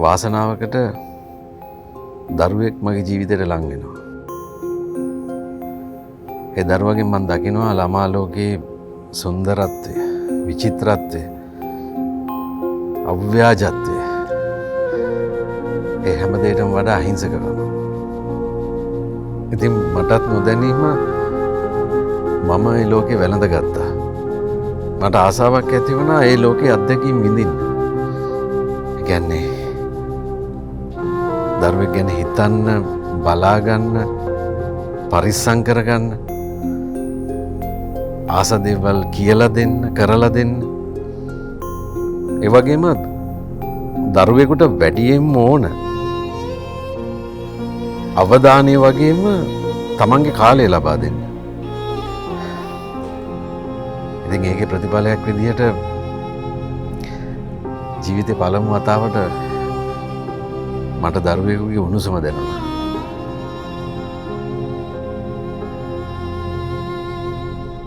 වාසනාවකට දරුවෙක් මගේ ජීවිතයට ලං වෙනවා. ඒ දරුවගෙන් මම දකිනවා ළමා ලෝකයේ සුන්දරත්වය, විචිත්‍රත්වය, අව්‍යාජත්වය. ඒ හැම දෙයකටම වඩා අහිංසකකම. ඉතින් මටත් නොදැනීම මම ඒ ලෝකේ වැළඳගත්තා. මට ආසාවක් ඇති වුණා ඒ ලෝකේ අත්දැකීම් විඳින්න. ඒ කියන්නේ දරුවෙක් ගැන හිතන්න, බලාගන්න, පරිස්සම් කරගන්න, ආස දේවල් කියලා දෙන්න, කරලා දෙන්න. ඒ වගේම දරුවෙකුට වැඩියෙන්ම ඕන අවධානය වගේම තමන්ගේ කාලය ලබා දෙන්න. ඉතින් ඒකේ ප්‍රතිඵලයක් විදිහට ජීවිතේ පළමු වතාවට මට දරුවෙකුගේ උණුසුම දැනුණා.